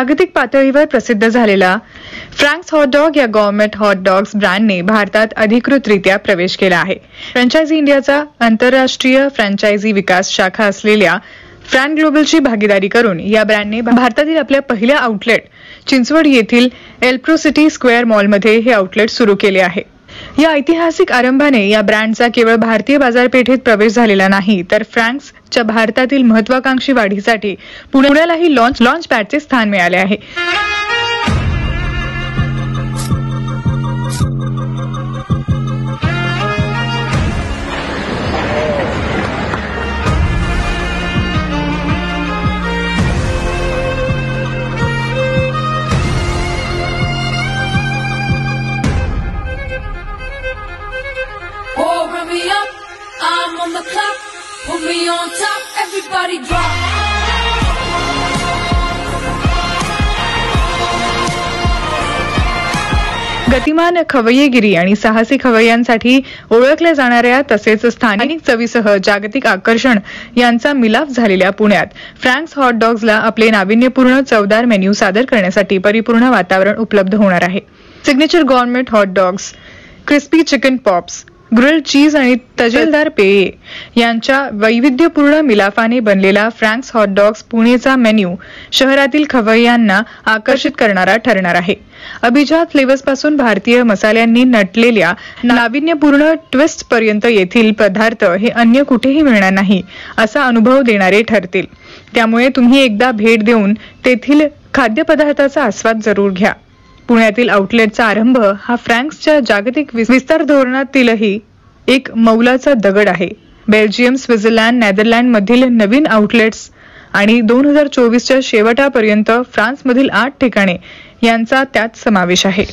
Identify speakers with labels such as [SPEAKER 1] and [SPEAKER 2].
[SPEAKER 1] जागतिक पातळीवर प्रसिद्ध झालेला फ्रँक्स हॉट डॉग या गव्हर्नमेंट हॉट डॉग्स ब्रँडने भारतात अधिकृतरित्या प्रवेश केला आहे. फ्रँचायझी इंडियाचा आंतरराष्ट्रीय फ्रँचायझी विकास शाखा असलेल्या फ्रँक ग्लोबलची भागीदारी करून या ब्रँडने भारतातील आपल्या पहिल्या आउटलेट चिंचवड येथील एल्प्रोसिटी स्क्वेअर मॉलमध्ये हे आउटलेट सुरू केले आहे. या ऐतिहासिक आरंभाने या ब्रँडचा केवळ भारतीय बाजारपेठेत प्रवेश झालेला नाही, तर फ्रँक्सच्या भारतातील महत्वाकांक्षी वाढीसाठी पुण्यालाही लॉन्च पॅडचे स्थान मिळाले आहे.
[SPEAKER 2] I'm on the clock, put me on top, everybody drop.
[SPEAKER 1] गतिमान खवय्येगिरी आणि साहसी खवय्यांसाठी ओळखल्या जाणाऱ्या तसेच स्थानिक चवीसह जागतिक आकर्षण यांचा मिलाफ झालेल्या पुण्यात फ्रँक्स हॉट डॉग्सला आपले नाविन्यपूर्ण चवदार मेन्यू सादर करण्यासाठी परिपूर्ण वातावरण उपलब्ध होणार आहे. Signature government hot dogs, crispy chicken pops, grilled cheese आणि तजेलदार पेये यांच्या वैविध्यपूर्ण मिलाफाने बनलेला फ्रँक्स हॉट डॉग्स पुणेचा मेन्यू शहरातील खवय्यांना आकर्षित करणारा ठरणार आहे. अभिजात फ्लेवर्सपासून भारतीय मसाल्यांनी नटलेल्या नाविन्यपूर्ण ट्विस्ट पर्यंत येथील पदार्थ हे अन्य कुठेही मिळणार नाही असा अनुभव देणारे ठरतील. त्यामुळे तुम्ही एकदा भेट देऊन तेथील खाद्यपदार्थाचा आस्वाद जरूर घ्या. पुण्यातील आउटलेटचा आरंभ हा फ्रँक्सच्या जागतिक विस्तार धोरणातीलही एक मौलाचा दगड आहे. बेल्जियम, स्वित्झर्लंड, नेदरलँडमधील नवीन आउटलेट्स आणि 2024च्या शेवटापर्यंत फ्रान्समधील 8 ठिकाणे यांचा त्यात समावेश आहे.